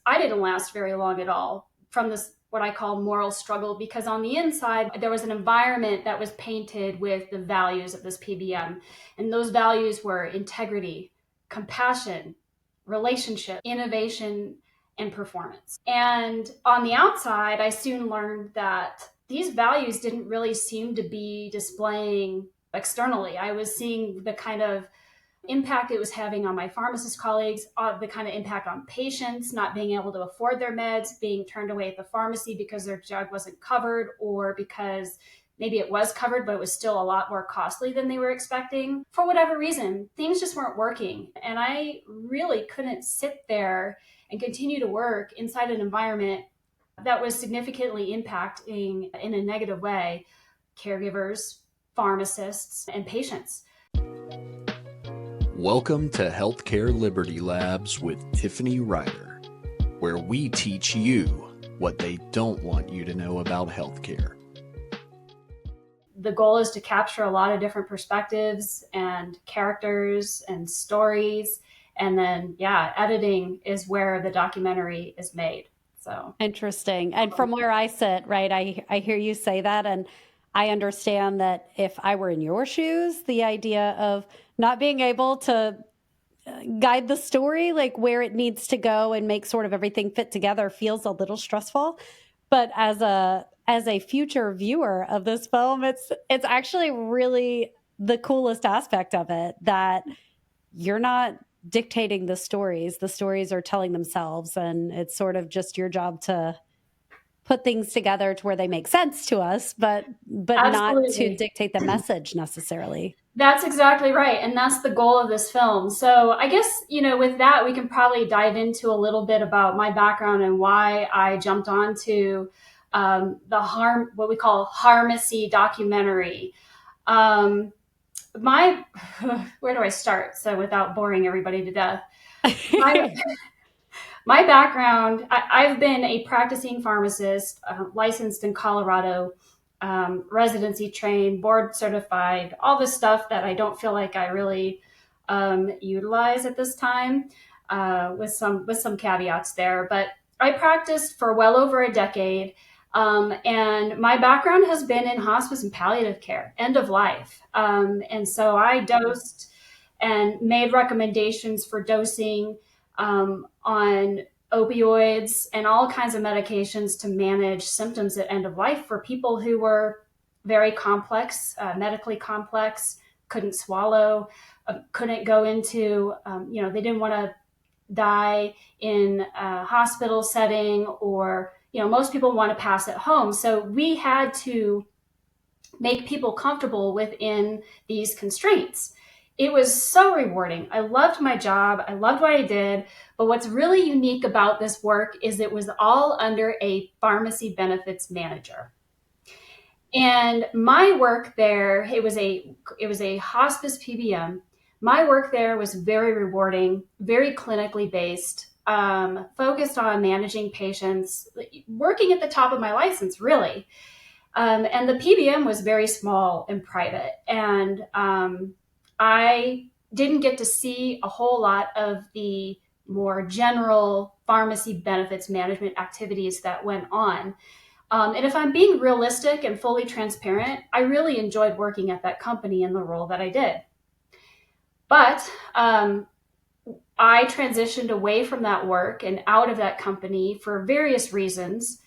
I didn't last very long at all from this, what I call moral struggle, because on the inside, there was an environment that was painted with the values of this PBM. And those values were integrity, compassion, relationship, innovation, and performance. And on the outside, I soon learned that these values didn't really seem to be displaying externally. I was seeing the kind of impact it was having on my pharmacist colleagues, the kind of impact on patients not being able to afford their meds, being turned away at the pharmacy because their drug wasn't covered, or because maybe it was covered, but it was still a lot more costly than they were expecting. For whatever reason, things just weren't working. And I really couldn't sit there and continue to work inside an environment that was significantly impacting in a negative way caregivers, pharmacists, and patients. Welcome to Healthcare Liberty Labs with Tiffany Ryder, where we teach you what they don't want you to know about healthcare. The goal is to capture a lot of different perspectives and characters and stories. And then, editing is where the documentary is made. So interesting. And from where I sit, right, I hear you say that. And I understand that if I were in your shoes, the idea of not being able to guide the story, like where it needs to go and make sort of everything fit together feels a little stressful. But as a future viewer of this film, it's actually really the coolest aspect of it, that you're not dictating the stories. The stories are telling themselves, and it's sort of just your job to put things together to where they make sense to us, but not to dictate the message necessarily. That's exactly right. And that's the goal of this film. So I guess, with that, we can probably dive into a little bit about my background and why I jumped onto what we call Harmacy documentary. Where do I start? So without boring everybody to death. My background, I've been a practicing pharmacist, licensed in Colorado, residency trained, board certified, all this stuff that I don't feel like I really utilize at this time, with some caveats there. But I practiced for well over a decade, and my background has been in hospice and palliative care, end of life. And so I dosed and made recommendations for dosing on opioids and all kinds of medications to manage symptoms at end of life for people who were very complex, medically complex, couldn't swallow, couldn't go into, they didn't want to die in a hospital setting, or, most people want to pass at home. So we had to make people comfortable within these constraints. It was so rewarding. I loved my job. I loved what I did. But what's really unique about this work is it was all under a pharmacy benefits manager. And my work there, it was a hospice PBM. My work there was very rewarding, very clinically based, focused on managing patients, working at the top of my license, really. And the PBM was very small and private. And I didn't get to see a whole lot of the more general pharmacy benefits management activities that went on. And if I'm being realistic and fully transparent, I really enjoyed working at that company in the role that I did. But I transitioned away from that work and out of that company for various reasons,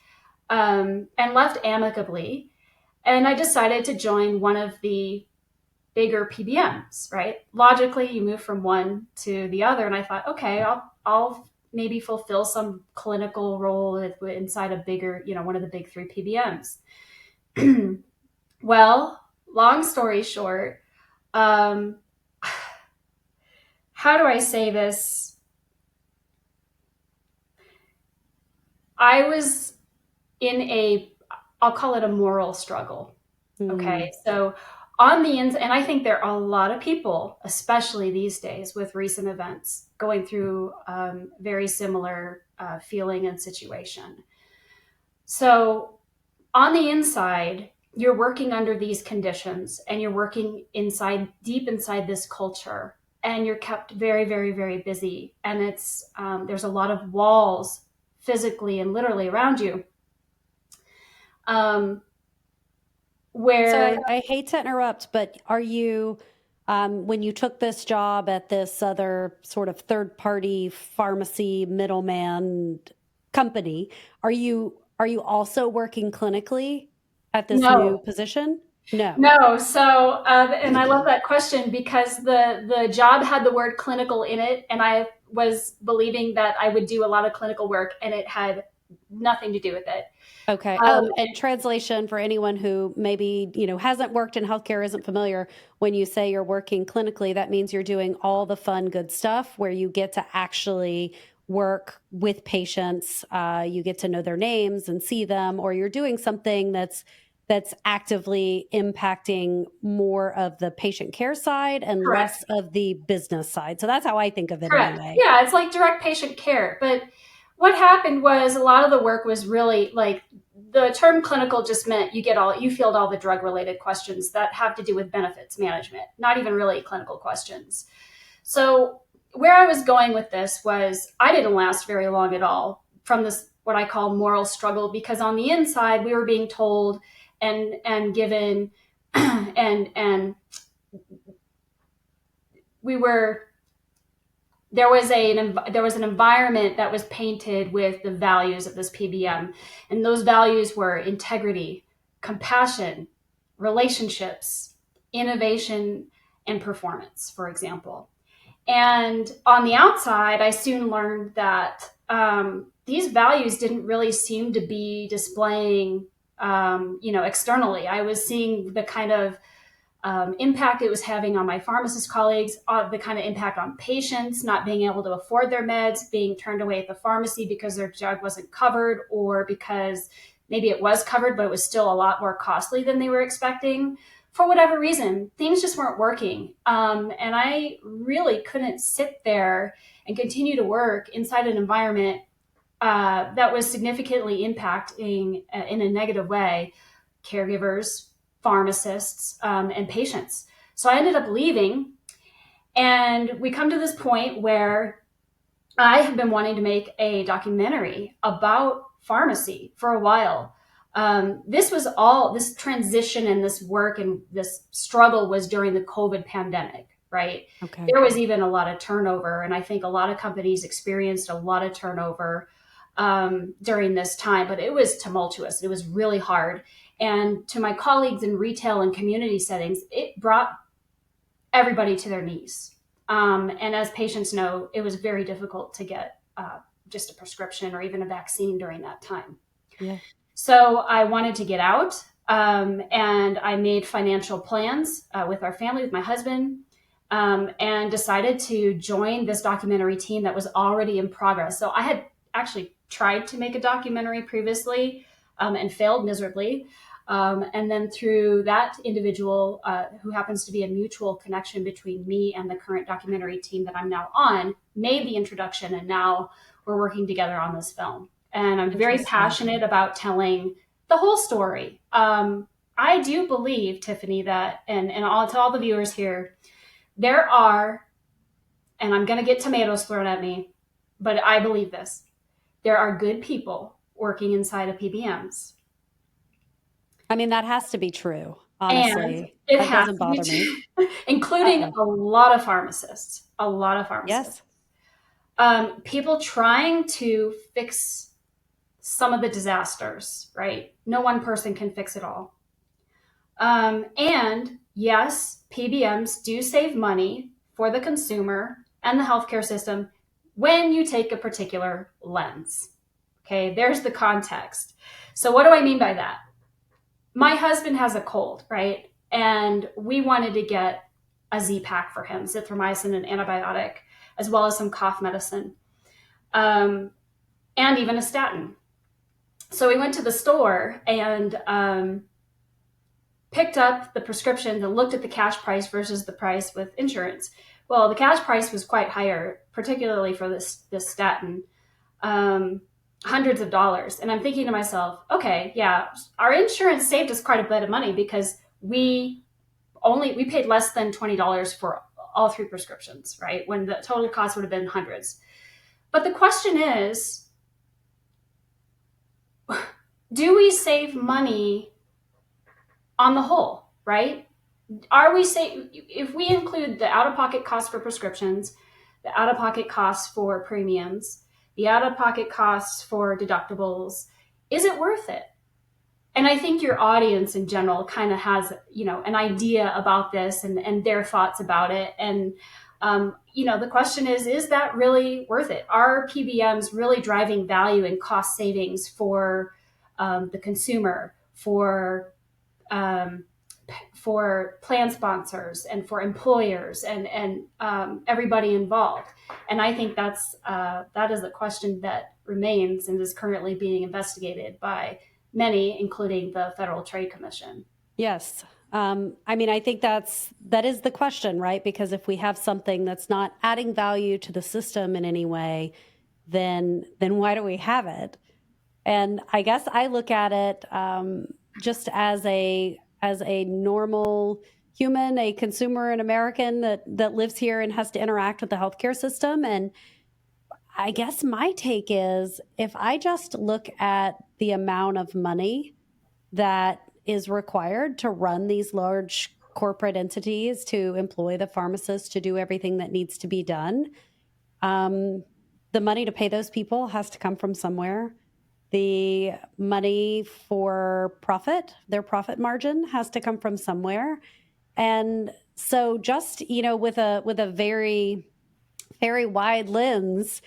and left amicably. And I decided to join one of the bigger PBMs, right? Logically, you move from one to the other. And I thought, okay, I'll maybe fulfill some clinical role inside a bigger, one of the big three PBMs. Well, long story short, how do I say this? I was in I'll call it a moral struggle. Okay. So on the ends, and I think there are a lot of people, especially these days with recent events, going through very similar feeling and situation. So on the inside, you're working under these conditions, and you're working deep inside this culture, and you're kept very, very, very busy. And it's there's a lot of walls physically and literally around you. So I hate to interrupt, but are you, when you took this job at this other sort of third party pharmacy middleman company, are you also working clinically at this new No, position? No. no. So, and I love that question because the job had the word clinical in it, and I was believing that I would do a lot of clinical work, and it had nothing to do with it. Okay. Um, Oh, and translation for anyone who maybe, hasn't worked in healthcare, isn't familiar, when you say you're working clinically, that means you're doing all the fun, good stuff where you get to actually work with patients. You get to know their names and see them, or you're doing something that's actively impacting more of the patient care side and Correct. less of the business side. So that's how I think of it Correct. anyway. Yeah, it's like direct patient care. But what happened was a lot of the work was really like the term clinical just meant you field all the drug related questions that have to do with benefits management, not even really clinical questions. So where I was going with this was I didn't last very long at all from this what I call moral struggle, because on the inside we were being told and given and we were there was an environment that was painted with the values of this PBM, and those values were integrity, compassion, relationships, innovation, and performance, for example. And on the outside, I soon learned that these values didn't really seem to be displaying, externally. I was seeing the kind of impact it was having on my pharmacist colleagues, the kind of impact on patients, not being able to afford their meds, being turned away at the pharmacy because their drug wasn't covered, or because maybe it was covered, but it was still a lot more costly than they were expecting. For whatever reason, things just weren't working. And I really couldn't sit there and continue to work inside an environment that was significantly impacting in a negative way caregivers, pharmacists, and patients. So I ended up leaving, and we come to this point where I have been wanting to make a documentary about pharmacy for a while. This transition and this work and this struggle was during the COVID pandemic, right? Okay. There was even a lot of turnover, and I think a lot of companies experienced a lot of turnover during this time, but it was tumultuous. It was really hard. And to my colleagues in retail and community settings, it brought everybody to their knees. And as patients know, it was very difficult to get just a prescription or even a vaccine during that time. Yeah. So I wanted to get out, and I made financial plans with our family, with my husband, and decided to join this documentary team that was already in progress. So I had actually tried to make a documentary previously and failed miserably. And then through that individual, who happens to be a mutual connection between me and the current documentary team that I'm now on, made the introduction, and now we're working together on this film. And I'm very passionate about telling the whole story. I do believe, Tiffany, that, and to all the viewers here, there are, and I'm going to get tomatoes thrown at me, but I believe this. There are good people working inside of PBMs. I mean, that has to be true, honestly. And it that has doesn't to be bother me. true, including a lot of pharmacists. A lot of pharmacists. Yes. People trying to fix some of the disasters, right? No one person can fix it all. And yes, PBMs do save money for the consumer and the healthcare system when you take a particular lens. Okay, there's the context. So what do I mean by that? My husband has a cold, right? And we wanted to get a Z-Pack for him, zithromycin, an antibiotic, as well as some cough medicine, and even a statin. So we went to the store and picked up the prescription and looked at the cash price versus the price with insurance. Well, the cash price was quite higher, particularly for this statin, hundreds of dollars. And I'm thinking to myself, okay, yeah, our insurance saved us quite a bit of money because we paid less than $20 for all 3 prescriptions, right? When the total cost would have been hundreds. But the question is, do we save money on the whole, right? Are we say if we include the out-of-pocket costs for prescriptions, the out-of-pocket costs for premiums, the out-of-pocket costs for deductibles, is it worth it? And I think your audience in general kind of has, an idea about this and their thoughts about it. And, the question is that really worth it? Are PBMs really driving value and cost savings for the consumer, um, for plan sponsors and for employers and everybody involved? And I think that is a question that remains and is currently being investigated by many, including the Federal Trade Commission. Yes. I think that is the question, right? Because if we have something that's not adding value to the system in any way, then why do we have it? And I guess I look at it just as a normal human, a consumer, an American that lives here and has to interact with the healthcare system. And I guess my take is if I just look at the amount of money that is required to run these large corporate entities, to employ the pharmacists to do everything that needs to be done, the money to pay those people has to come from somewhere. The money for profit, their profit margin, has to come from somewhere. And so just, with a very, very wide lens,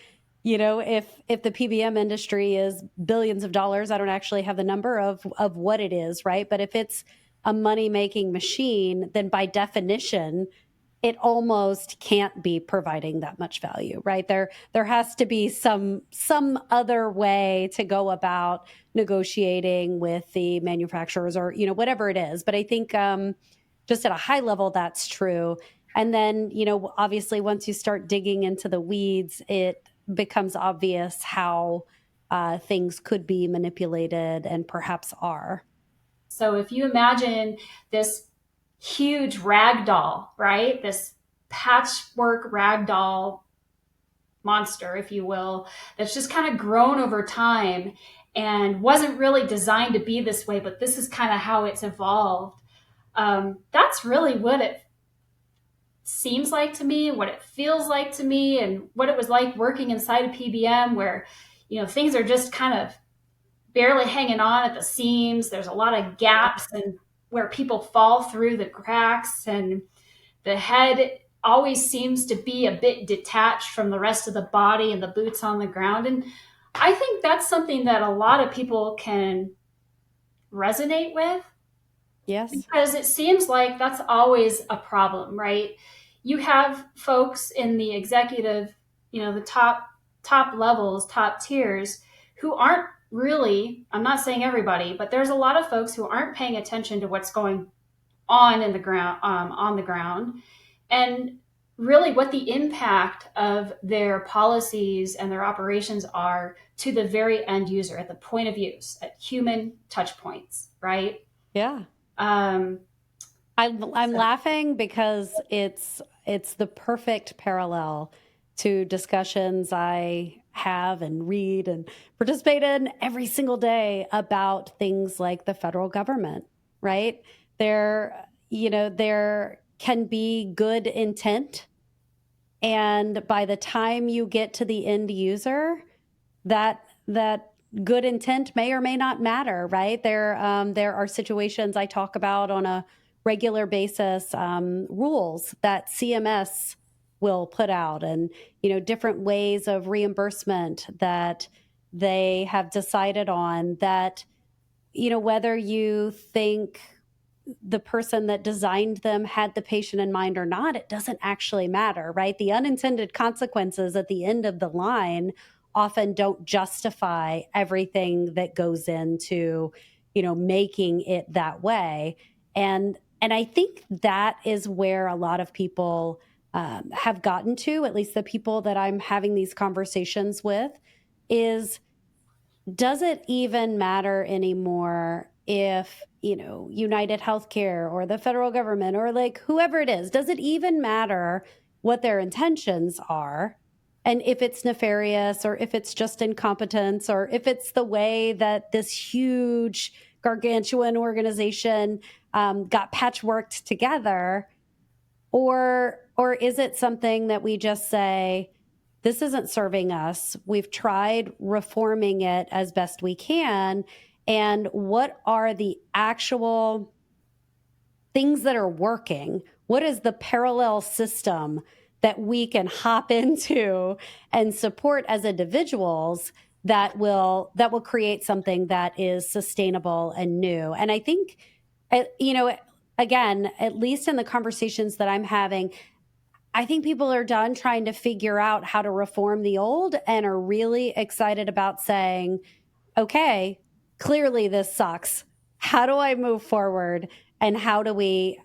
if the PBM industry is billions of dollars, I don't actually have the number of what it is, right? But if it's a money-making machine, then by definition, it almost can't be providing that much value, right? There has to be some other way to go about negotiating with the manufacturers or, whatever it is. But I think just at a high level, that's true. And then, obviously, once you start digging into the weeds, it becomes obvious how things could be manipulated and perhaps are. So if you imagine this huge rag doll, right? This patchwork rag doll monster, if you will, that's just kind of grown over time and wasn't really designed to be this way, but this is kind of how it's evolved. That's really what it seems like to me, what it feels like to me, and what it was like working inside a PBM where, things are just kind of barely hanging on at the seams. There's a lot of gaps and where people fall through the cracks, and the head always seems to be a bit detached from the rest of the body and the boots on the ground. And I think that's something that a lot of people can resonate with. Yes. Because it seems like that's always a problem, right? You have folks in the executive, the top levels, top tiers, who aren't really, I'm not saying everybody, but there's a lot of folks who aren't paying attention to what's going on the ground, and really what the impact of their policies and their operations are to the very end user at the point of use, at human touch points, right? Yeah. Um, I'm laughing because it's the perfect parallel to discussions I have and read and participate in every single day about things like the federal government, right? There can be good intent, and by the time you get to the end user, that good intent may or may not matter, right? There are situations I talk about on a regular basis, rules that CMS will put out, and different ways of reimbursement that they have decided on. That whether you think the person that designed them had the patient in mind or not, it doesn't actually matter, right? The unintended consequences at the end of the line often don't justify everything that goes into, making it that way. And I think that is where a lot of people have gotten to, at least the people that I'm having these conversations with, is does it even matter anymore if, United Healthcare or the federal government or like whoever it is, does it even matter what their intentions are? And if it's nefarious, or if it's just incompetence, or if it's the way that this huge gargantuan organization got patchworked together, or is it something that we just say, this isn't serving us, we've tried reforming it as best we can, and what are the actual things that are working? What is the parallel system that we can hop into and support as individuals that will create something that is sustainable and new? And I think, again, at least in the conversations that I'm having, I think people are done trying to figure out how to reform the old and are really excited about saying, okay, clearly this sucks. How do I move forward? And how do we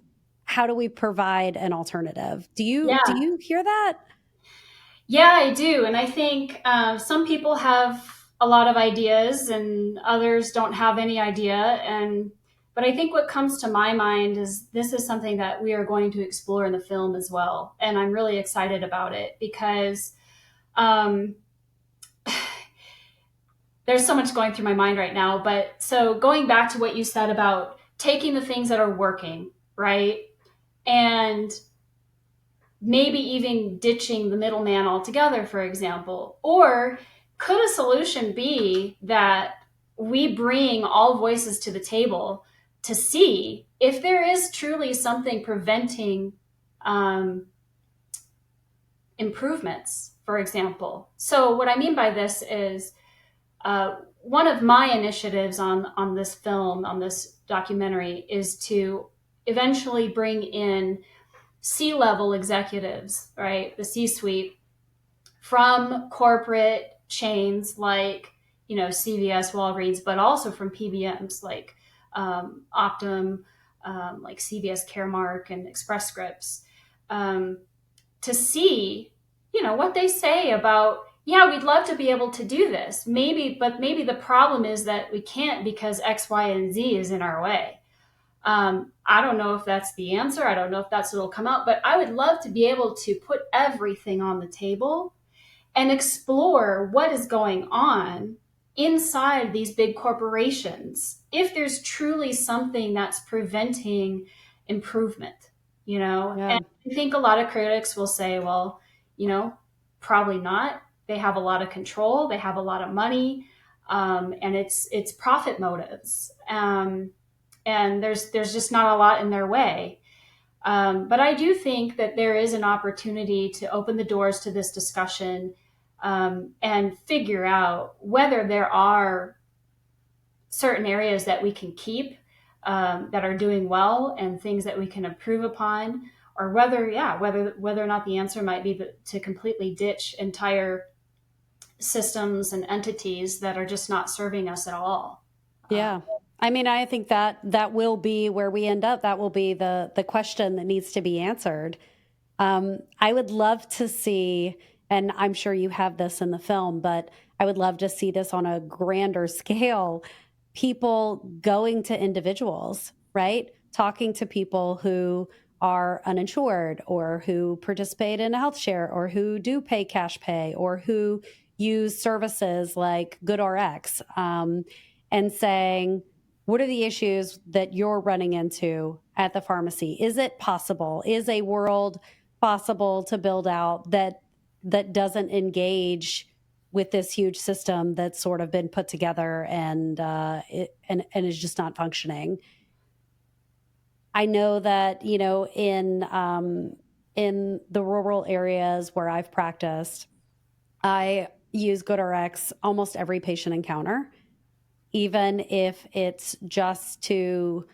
provide an alternative? Do you hear that? Yeah, I do. And I think some people have a lot of ideas and others don't have any idea. But I think what comes to my mind is this is something that we are going to explore in the film as well. And I'm really excited about it because um, there's so much going through my mind right now. But so going back to what you said about taking the things that are working, right? And maybe even ditching the middleman altogether, for example. Or could a solution be that we bring all voices to the table to see if there is truly something preventing um, improvements, for example? So, what I mean by this is one of my initiatives on this film, on this documentary, is to eventually bring in C-level executives, right? The C-suite from corporate chains like, CVS, Walgreens, but also from PBMs like Optum, like CVS Caremark and Express Scripts, um, to see, what they say about, yeah, we'd love to be able to do this. Maybe the problem is that we can't because X, Y, and Z is in our way. I don't know if that's the answer. I don't know if that's what'll come out, but I would love to be able to put everything on the table and explore what is going on inside these big corporations. If there's truly something that's preventing improvement, Yeah. and I think a lot of critics will say, well, probably not. They have a lot of control, they have a lot of money, and it's profit motives. And there's just not a lot in their way. But I do think that there is an opportunity to open the doors to this discussion and figure out whether there are certain areas that we can keep that are doing well and things that we can improve upon, or whether or not the answer might be to completely ditch entire systems and entities that are just not serving us at all. Yeah. I mean, I think that will be where we end up. That will be the question that needs to be answered. I would love to see, and I'm sure you have this in the film, but I would love to see this on a grander scale. People going to individuals, right? Talking to people who are uninsured or who participate in a health share or who do pay cash pay or who use services like GoodRx, and saying, what are the issues that you're running into at the pharmacy? Is it possible? Is a world possible to build out that doesn't engage with this huge system that's sort of been put together and is just not functioning? I know that in the rural areas where I've practiced, I use GoodRx almost every patient encounter, even if it's just to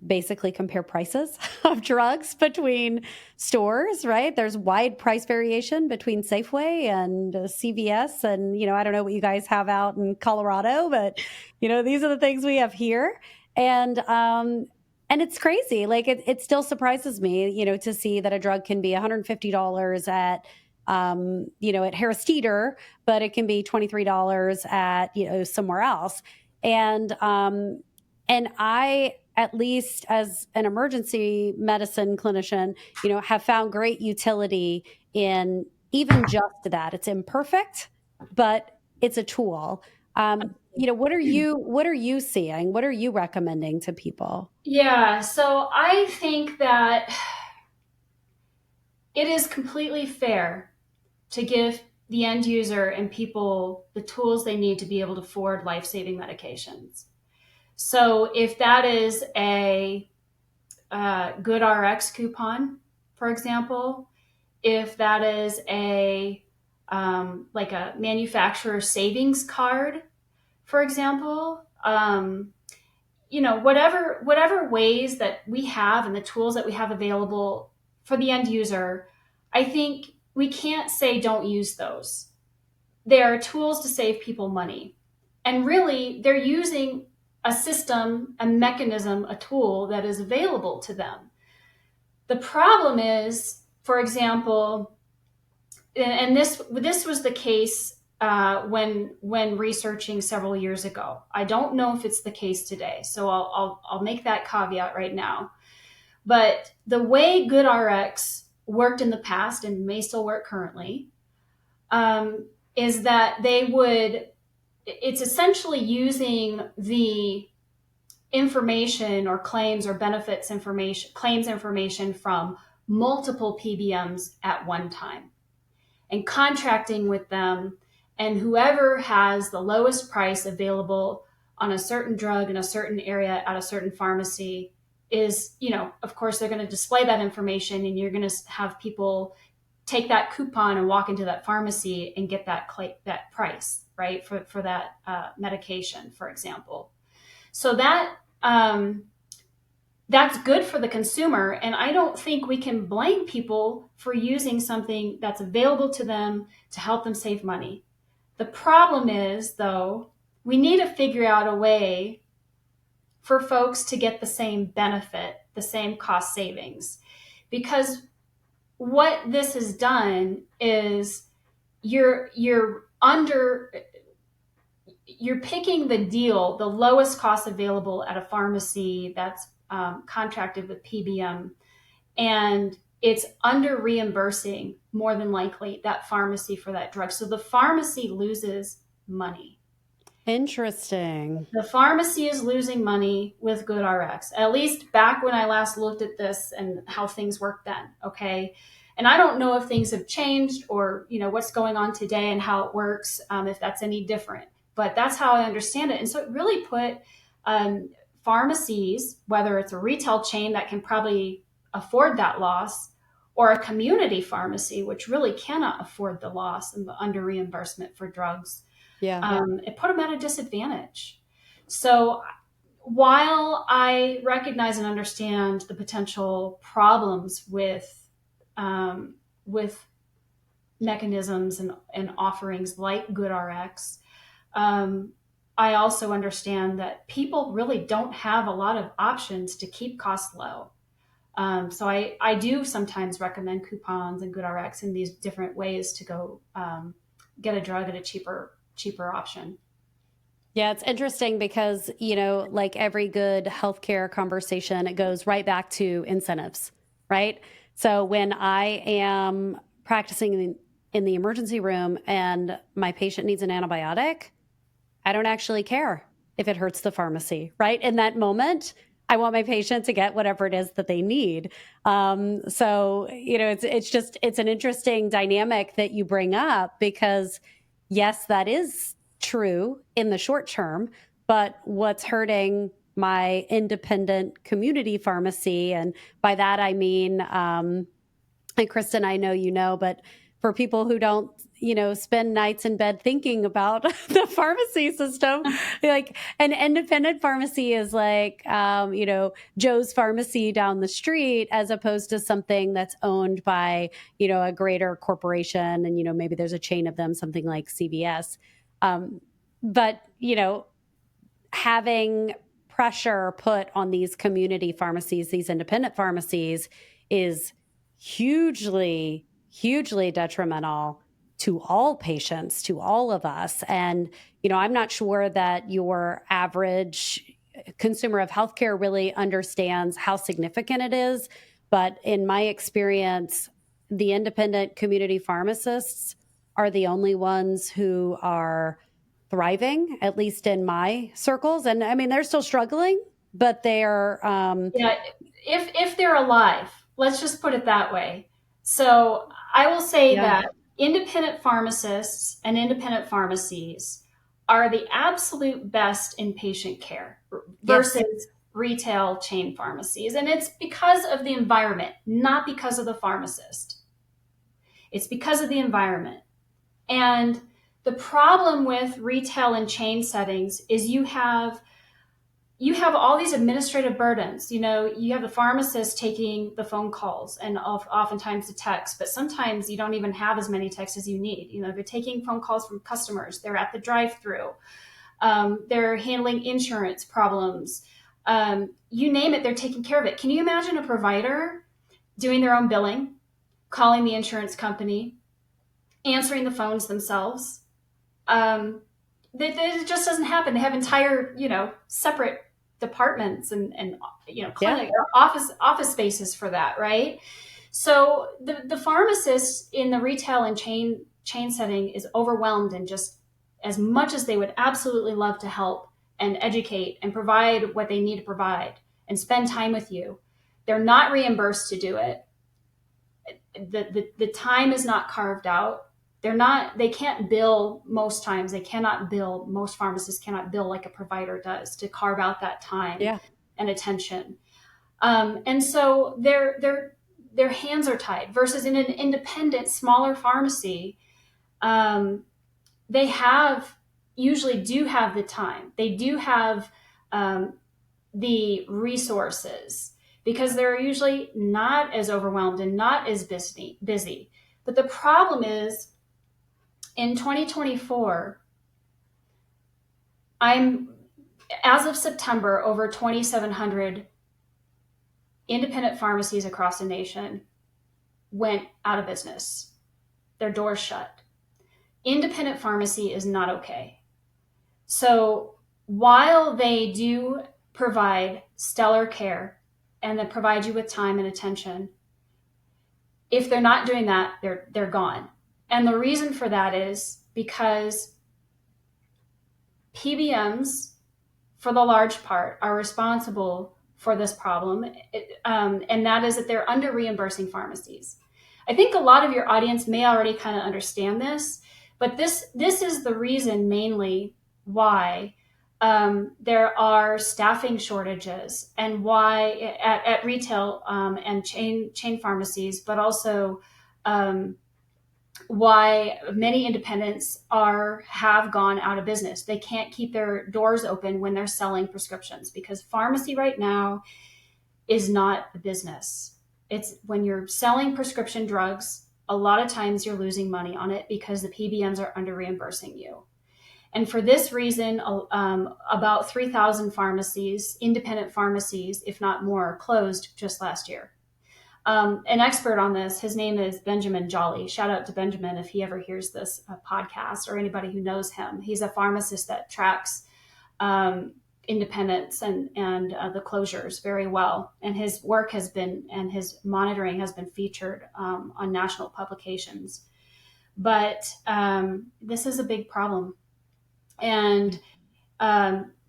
basically compare prices of drugs between stores, right? There's wide price variation between Safeway and CVS. And, I don't know what you guys have out in Colorado, but, these are the things we have here. And it's crazy. Like it still surprises me, to see that a drug can be $150 at, at Harris Teeter, but it can be $23 at, somewhere else. And I, at least as an emergency medicine clinician, have found great utility in even just that. It's imperfect, but it's a tool. What are you seeing? What are you recommending to people? Yeah, so I think that it is completely fair to give the end user and people the tools they need to be able to afford life-saving medications. So if that is a good RX coupon, for example, if that is a like a manufacturer savings card, for example, whatever ways that we have and the tools that we have available for the end user, I think we can't say don't use those. They are tools to save people money. And really, they're using a system, a mechanism, a tool that is available to them. The problem is, for example, and this was the case when researching several years ago. I don't know if it's the case today, so I'll make that caveat right now. But the way GoodRx worked in the past and may still work currently is that it's essentially using the information or claims or benefits information, claims information from multiple PBMs at one time and contracting with them, and whoever has the lowest price available on a certain drug in a certain area at a certain pharmacy is, of course, they're going to display that information, and you're going to have people take that coupon and walk into that pharmacy and get that price, right, for that medication, for example. So that's good for the consumer. And I don't think we can blame people for using something that's available to them to help them save money. The problem is, though, we need to figure out a way for folks to get the same benefit, the same cost savings. Because what this has done is you're picking the deal, the lowest cost available at a pharmacy that's contracted with PBM, and it's under reimbursing more than likely that pharmacy for that drug. So the pharmacy loses money. Interesting. The pharmacy is losing money with GoodRx, at least back when I last looked at this and how things worked then. Okay. And I don't know if things have changed or, what's going on today and how it works, if that's any different, but that's how I understand it. And so it really put pharmacies, whether it's a retail chain that can probably afford that loss, or a community pharmacy, which really cannot afford the loss and the under reimbursement for drugs. Yeah. It put them at a disadvantage. So while I recognize and understand the potential problems with mechanisms and offerings like GoodRx, I also understand that people really don't have a lot of options to keep costs low. So I do sometimes recommend coupons and GoodRx in these different ways to go get a drug at a cheaper option. Yeah, it's interesting because, like every good healthcare conversation, it goes right back to incentives, right? So when I am practicing in the emergency room and my patient needs an antibiotic, I don't actually care if it hurts the pharmacy, right? In that moment, I want my patient to get whatever it is that they need. So, it's an interesting dynamic that you bring up because yes, that is true in the short term, but what's hurting my independent community pharmacy, and by that I mean, and Kristin, I know, but for people who don't, spend nights in bed thinking about the pharmacy system, like an independent pharmacy is like, Joe's pharmacy down the street, as opposed to something that's owned by, a greater corporation. And, maybe there's a chain of them, something like CVS. But, having pressure put on these community pharmacies, these independent pharmacies, is hugely detrimental to all patients, to all of us. And, I'm not sure that your average consumer of healthcare really understands how significant it is. But in my experience, the independent community pharmacists are the only ones who are thriving, at least in my circles. And I mean, they're still struggling, but they're, Yeah, if they're alive, let's just put it that way. So I will say yeah, that independent pharmacists and independent pharmacies are the absolute best in patient care yes, versus retail chain pharmacies. And it's because of the environment, not because of the pharmacist. It's because of the environment. And the problem with retail and chain settings is you have all these administrative burdens. You have the pharmacist taking the phone calls and oftentimes the texts, but sometimes you don't even have as many texts as you need. They're taking phone calls from customers. They're at the drive-through. They're handling insurance problems. You name it, they're taking care of it. Can you imagine a provider doing their own billing, calling the insurance company, answering the phones themselves? It just doesn't happen. They have entire, separate departments and yeah, clinic or office spaces for that, right? So the pharmacist in the retail and chain setting is overwhelmed, and just as much as they would absolutely love to help and educate and provide what they need to provide and spend time with you, they're not reimbursed to do it. The time is not carved out. They can't bill most times. Most pharmacists cannot bill like a provider does to carve out that time yeah. and attention. And so their hands are tied versus in an independent, smaller pharmacy. They usually do have the time. They do have the resources because they're usually not as overwhelmed and not as busy. But the problem is in 2024, as of September, over 2,700 independent pharmacies across the nation went out of business. Their doors shut. Independent pharmacy is not okay. So while they do provide stellar care and that provide you with time and attention, if they're not doing that, they're gone. And the reason for that is because PBMs, for the large part, are responsible for this problem, and that is that they're under reimbursing pharmacies. I think a lot of your audience may already kind of understand this, but this is the reason mainly why there are staffing shortages and why at retail and chain pharmacies, but also why many independents have gone out of business. They can't keep their doors open when they're selling prescriptions because pharmacy right now is not a business. It's when you're selling prescription drugs, a lot of times you're losing money on it because the PBMs are under reimbursing you. And for this reason, about 3,000 pharmacies, independent pharmacies, if not more, closed just last year. An expert on this, his name is Benjamin Jolly. Shout out to Benjamin if he ever hears this podcast or anybody who knows him. He's a pharmacist that tracks independence and the closures very well. And his work and his monitoring has been featured on national publications. But this is a big problem. And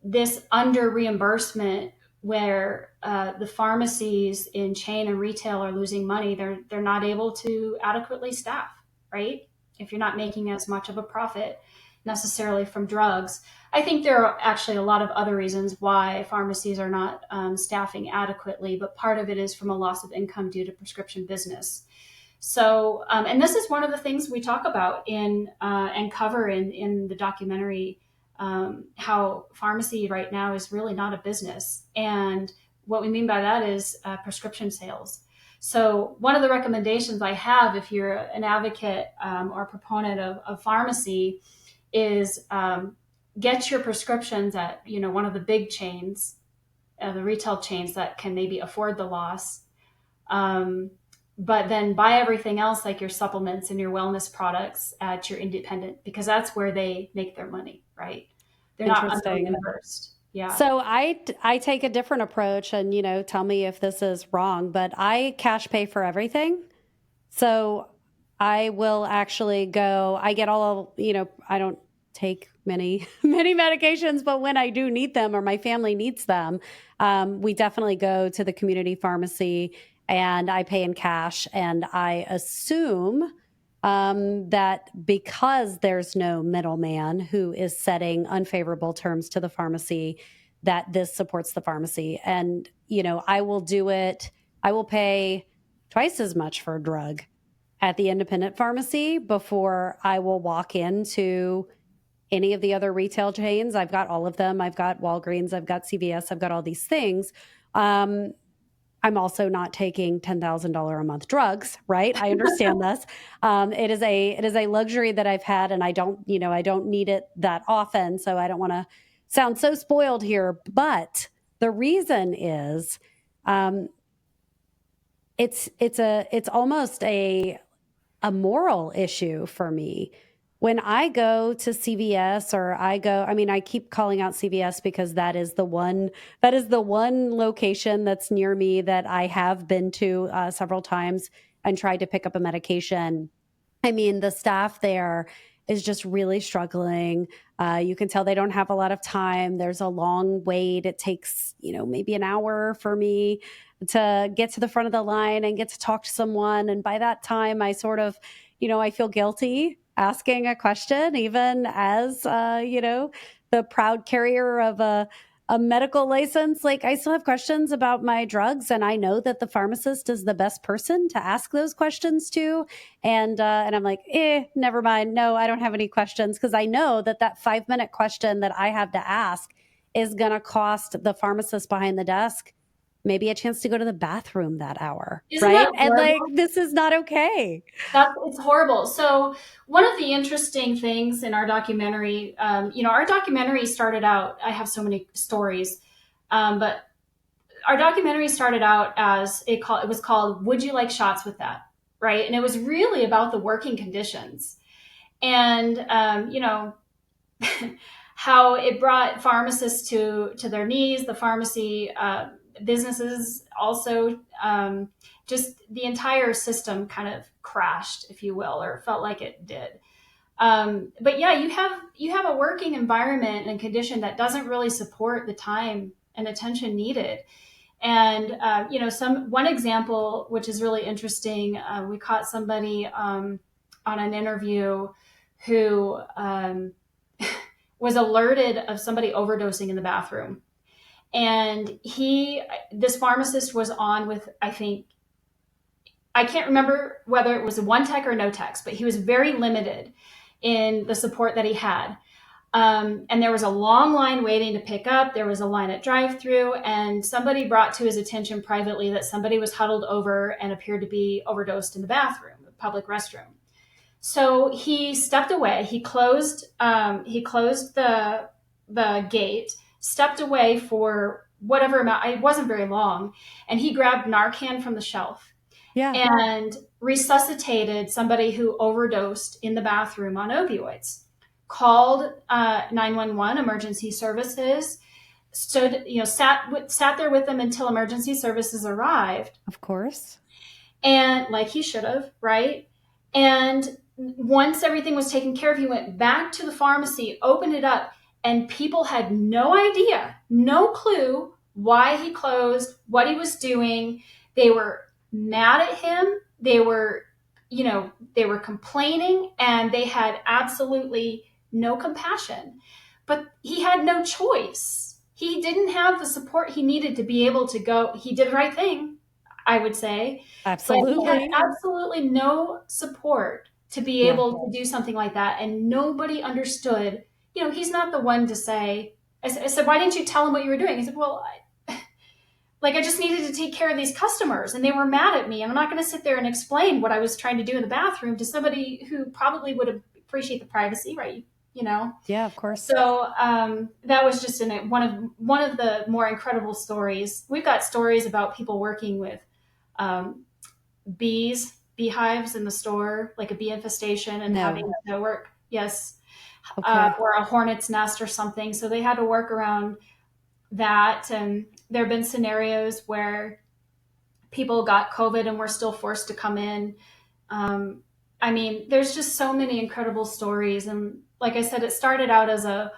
this under reimbursement where the pharmacies in chain and retail are losing money, they're not able to adequately staff, right? If you're not making as much of a profit necessarily from drugs. I think there are actually a lot of other reasons why pharmacies are not staffing adequately, but part of it is from a loss of income due to prescription business. So, and this is one of the things we talk about and cover in the documentary, how pharmacy right now is really not a business. And what we mean by that is prescription sales. So one of the recommendations I have if you're an advocate or proponent of pharmacy is get your prescriptions at one of the big chains, the retail chains that can maybe afford the loss. But then buy everything else like your supplements and your wellness products at your independent, because that's where they make their money, right? They're not under Interesting. reimbursed. Yeah. So I take a different approach, and tell me if this is wrong, but I cash pay for everything. So I will actually go, I get all, I don't take many, many medications, but when I do need them or my family needs them, we definitely go to the community pharmacy and I pay in cash. And I assume that because there's no middleman who is setting unfavorable terms to the pharmacy, that this supports the pharmacy. And, I will do it. I will pay twice as much for a drug at the independent pharmacy before I will walk into any of the other retail chains. I've got all of them. I've got Walgreens, I've got CVS, I've got all these things. I'm also not taking $10,000 a month drugs, right? I understand this. It is a luxury that I've had, and I don't need it that often. So I don't want to sound so spoiled here, but the reason is, it's almost a moral issue for me. When I go to CVS or I keep calling out CVS because that is the one location that's near me that I have been to several times and tried to pick up a medication. The staff there is just really struggling. You can tell they don't have a lot of time. There's a long wait. It takes, maybe an hour for me to get to the front of the line and get to talk to someone. And by that time, I sort of, I feel guilty asking a question, even as, the proud carrier of a medical license. Like, I still have questions about my drugs, and I know that the pharmacist is the best person to ask those questions to. And I'm like, never mind. No, I don't have any questions, because I know that 5-minute question that I have to ask is going to cost the pharmacist behind the desk maybe a chance to go to the bathroom that hour. Isn't right? that And horrible? this is not okay. It's horrible. So one of the interesting things in our documentary, our documentary started out, I have so many stories, but our documentary started out as it was called "Would You Like Shots with That?" Right? And it was really about the working conditions and, how it brought pharmacists to their knees, the pharmacy businesses also, just the entire system kind of crashed, if you will, or felt like it did. But yeah, you have a working environment and condition that doesn't really support the time and attention needed. And one example which is really interesting, we caught somebody on an interview who was alerted of somebody overdosing in the bathroom. And this pharmacist was on with, I can't remember whether it was one tech or no techs, but he was very limited in the support that he had. And there was a long line waiting to pick up. There was a line at drive-through, and somebody brought to his attention privately that somebody was huddled over and appeared to be overdosed in the bathroom, the public restroom. So he stepped away. He closed the gate, stepped away for whatever amount. It wasn't very long, and he grabbed Narcan from the shelf. Yeah. And resuscitated somebody who overdosed in the bathroom on opioids. Called 911 emergency services. Sat there with them until emergency services arrived. Of course. And like he should have, right? And once everything was taken care of, he went back to the pharmacy, opened it up, and people had no idea, no clue why he closed, what he was doing. They were mad at him. They were complaining, and they had absolutely no compassion. But he had no choice. He didn't have the support he needed to be able to go. He did the right thing, I would say. Absolutely. But he had absolutely no support to be able to do something like that. And nobody understood. He's not the one to say, I said, why didn't you tell him what you were doing? He said, well, I just needed to take care of these customers, and they were mad at me. And I'm not going to sit there and explain what I was trying to do in the bathroom to somebody who probably would appreciate the privacy, right? Yeah, of course. So that was just one of the more incredible stories. We've got stories about people working with beehives in the store, like a bee infestation, and having to work. Yes. Okay. Or a hornet's nest or something. So they had to work around that. And there have been scenarios where people got COVID and were still forced to come in I mean, there's just so many incredible stories. And like I said, it started out as a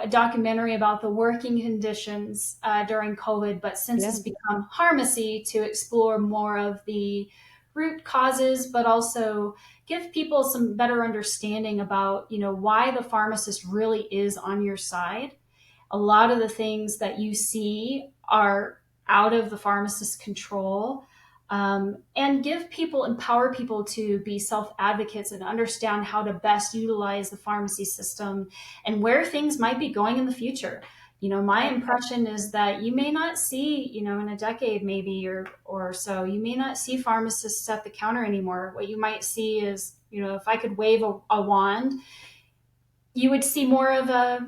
documentary about the working conditions during COVID, but since Yeah. it's become Harmacy to explore more of the root causes, but also give people some better understanding about, why the pharmacist really is on your side. A lot of the things that you see are out of the pharmacist's control, and empower people to be self advocates and understand how to best utilize the pharmacy system and where things might be going in the future. My impression is that you may not see, in a decade maybe or so, you may not see pharmacists at the counter anymore. What you might see is, if I could wave a wand, you would see more of a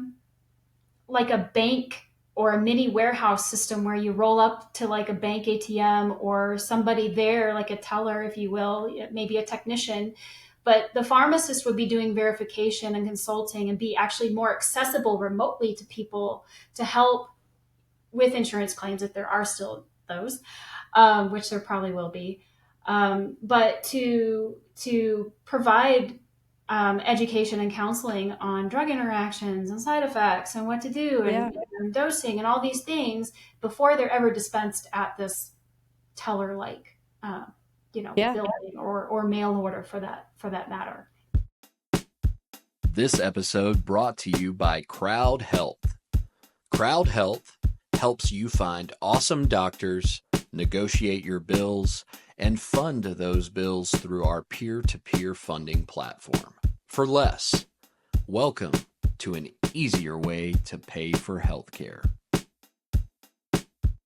bank or a mini warehouse system where you roll up to like a bank ATM or somebody there, like a teller, if you will, maybe a technician. But the pharmacist would be doing verification and consulting and be actually more accessible remotely to people to help with insurance claims if there are still those, which there probably will be. But to provide education and counseling on drug interactions and side effects and what to do Yeah. and dosing and all these things before they're ever dispensed at this teller like Yeah. building or mail order for that matter. This episode brought to you by Crowd Health. Crowd Health helps you find awesome doctors, negotiate your bills, and fund those bills through our peer-to-peer funding platform for less. Welcome to an easier way to pay for healthcare.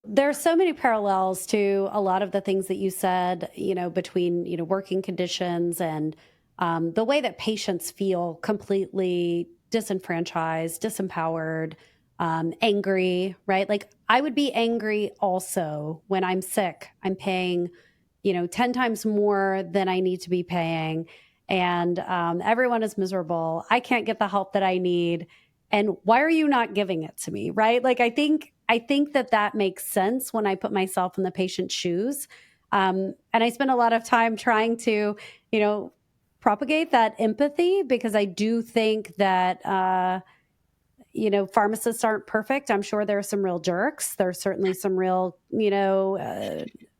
There's so many parallels to a lot of the things that you said, between, working conditions and the way that patients feel completely disenfranchised, disempowered, angry, right? Like I would be angry also when I'm sick. I'm paying, 10 times more than I need to be paying. And everyone is miserable. I can't get the help that I need. And why are you not giving it to me? Right. Like I think that makes sense when I put myself in the patient's shoes. And I spend a lot of time trying to, propagate that empathy because I do think that, pharmacists aren't perfect. I'm sure there are some real jerks. There's certainly some real,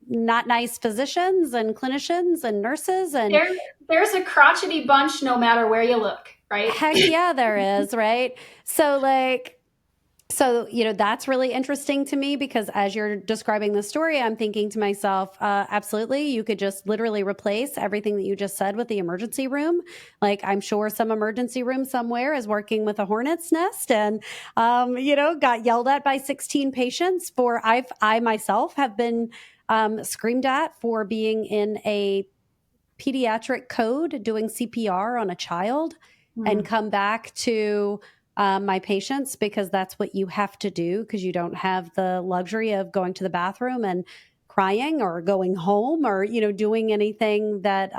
not nice physicians and clinicians and nurses. And There's a crotchety bunch no matter where you look, right? heck yeah, there is, right? So that's really interesting to me because as you're describing the story, I'm thinking to myself, absolutely, you could just literally replace everything that you just said with the emergency room. Like I'm sure some emergency room somewhere is working with a hornet's nest and, got yelled at by 16 patients I myself have been screamed at for being in a pediatric code doing CPR on a child and come back to my patients because that's what you have to do because you don't have the luxury of going to the bathroom and crying or going home or doing anything that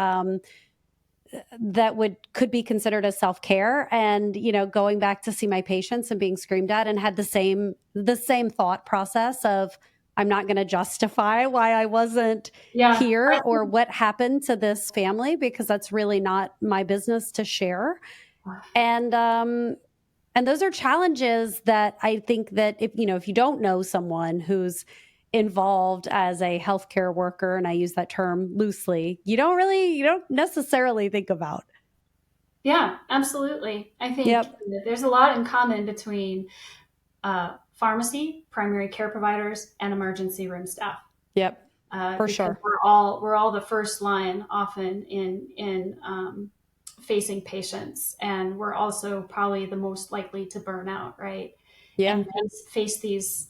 could be considered as self-care and going back to see my patients and being screamed at and had the same thought process of I'm not going to justify why I wasn't here or what happened to this family because that's really not my business to share. And those are challenges that I think that if you don't know someone who's involved as a healthcare worker, and I use that term loosely, you don't necessarily think about. Yeah, absolutely. I think Yep. there's a lot in common between pharmacy, primary care providers, and emergency room staff. Yep. For Because sure. we're all the first line often in facing patients, and we're also probably the most likely to burn out, right? Yeah. And face these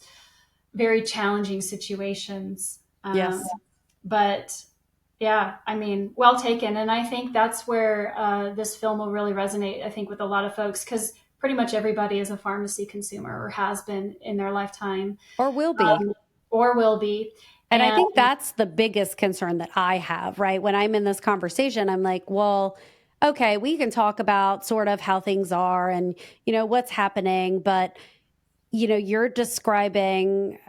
very challenging situations. Yes. But yeah, I mean, well taken. And I think that's where this film will really resonate, I think, with a lot of folks, because pretty much everybody is a pharmacy consumer or has been in their lifetime. Or will be. Or will be. And I think that's the biggest concern that I have, right? When I'm in this conversation, I'm like, well, okay, we can talk about sort of how things are and, what's happening. But, you're describing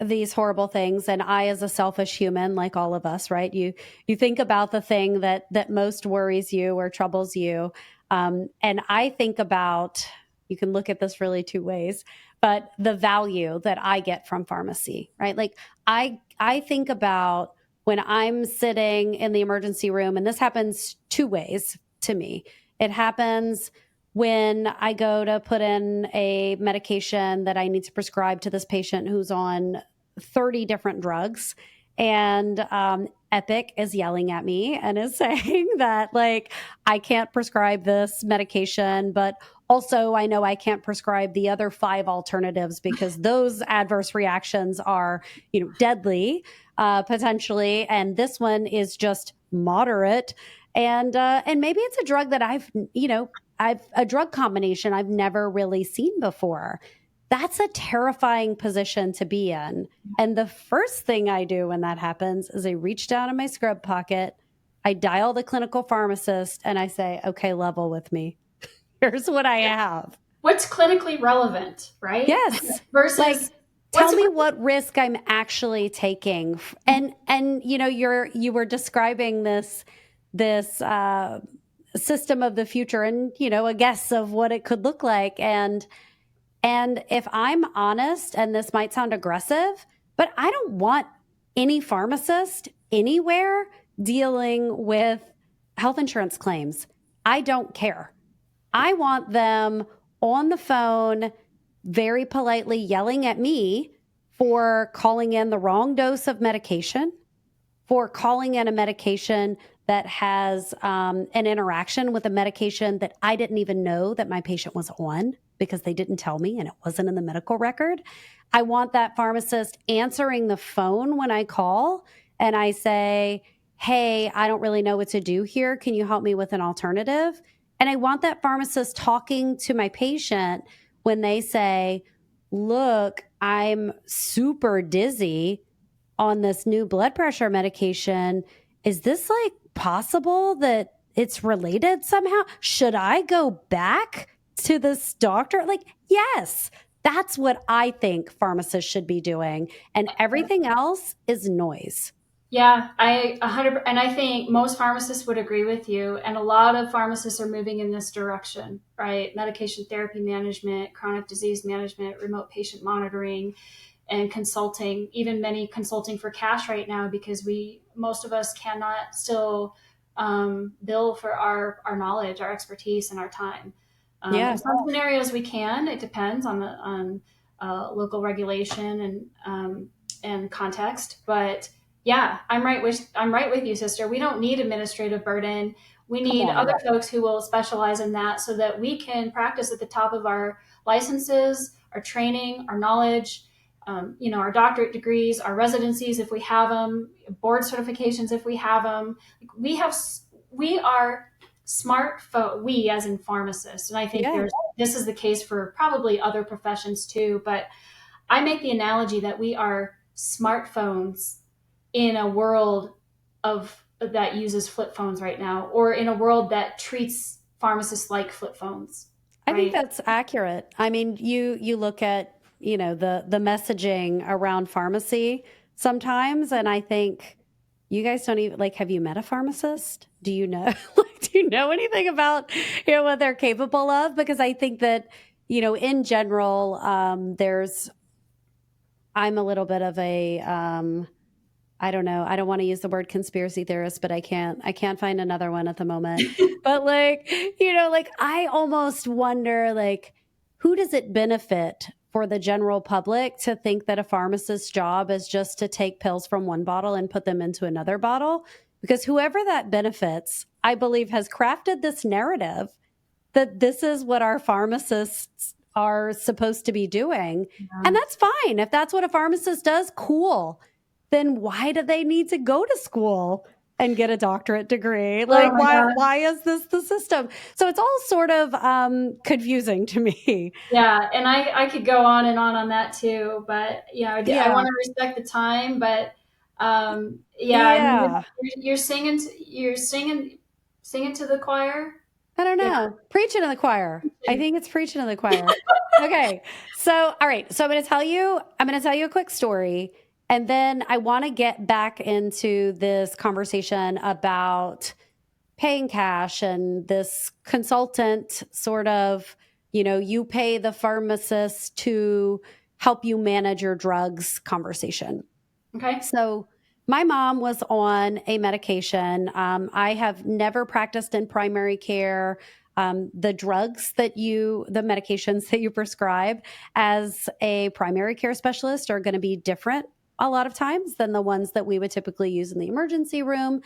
these horrible things, and I, as a selfish human, like all of us, right? You think about the thing that most worries you or troubles you, and I think about, you can look at this really two ways, but the value that I get from pharmacy, right? Like I think about when I'm sitting in the emergency room, and this happens two ways to me. It happens when I go to put in a medication that I need to prescribe to this patient who's on 30 different drugs. And Epic is yelling at me and is saying that, like, I can't prescribe this medication, but also I know I can't prescribe the other 5 alternatives because those adverse reactions are, deadly, potentially. And this one is just moderate. And maybe it's a drug that I've a drug combination I've never really seen before. That's a terrifying position to be in. And the first thing I do when that happens is I reach down in my scrub pocket, I dial the clinical pharmacist, and I say, okay, level with me. Here's what I have. What's clinically relevant, right? Yes. Versus, like, tell me what risk I'm actually taking. And you were describing this system of the future and, a guess of what it could look like. And if I'm honest, and this might sound aggressive, but I don't want any pharmacist anywhere dealing with health insurance claims. I don't care. I want them on the phone, very politely yelling at me for calling in the wrong dose of medication, for calling in a medication that has an interaction with a medication that I didn't even know that my patient was on because they didn't tell me and it wasn't in the medical record. I want that pharmacist answering the phone when I call and I say, hey, I don't really know what to do here. Can you help me with an alternative? And I want that pharmacist talking to my patient when they say, look, I'm super dizzy on this new blood pressure medication. Is this like possible that it's related somehow? Should I go back to this doctor? Like, yes, that's what I think pharmacists should be doing. And everything else is noise. Yeah, I 100, and I think most pharmacists would agree with you. And a lot of pharmacists are moving in this direction, right? Medication therapy management, chronic disease management, remote patient monitoring, and consulting, even many consulting for cash right now, because most of us cannot still bill for our knowledge, our expertise, and our time. In some scenarios we can. It depends on local regulation and context. But yeah, I'm right with you, sister. We don't need administrative burden. We need other folks who will specialize in that so that we can practice at the top of our licenses, our training, our knowledge, our doctorate degrees, our residencies, if we have them, board certifications, if we have them. We are smart we as in pharmacists. And I think this is the case for probably other professions too. But I make the analogy that we are smartphones in a world that uses flip phones right now, or in a world that treats pharmacists like flip phones. Right? I think that's accurate. I mean, you look at, the messaging around pharmacy sometimes, and I think you guys don't even, have you met a pharmacist? Do you know, do you know anything about, what they're capable of? Because I think that, in general, I'm a little bit of a, I don't know. I don't want to use the word conspiracy theorist, but I can't find another one at the moment. But I almost wonder, who does it benefit for the general public to think that a pharmacist's job is just to take pills from one bottle and put them into another bottle? Because whoever that benefits, I believe, has crafted this narrative that this is what our pharmacists are supposed to be doing. Yeah. And that's fine. If that's what a pharmacist does, cool. Then why do they need to go to school and get a doctorate degree? Why is this the system? So it's all sort of confusing to me. Yeah, and I could go on and on that too, but I want to respect the time. But I mean, you're singing to the choir. I don't know. Preaching to the choir. I think it's preaching to the choir. Okay. So, all right. So I'm going to tell you a quick story. And then I want to get back into this conversation about paying cash and this consultant sort of, you pay the pharmacist to help you manage your drugs conversation. Okay. So my mom was on a medication. I have never practiced in primary care. The medications that you prescribe as a primary care specialist are going to be different a lot of times than the ones that we would typically use in the emergency room.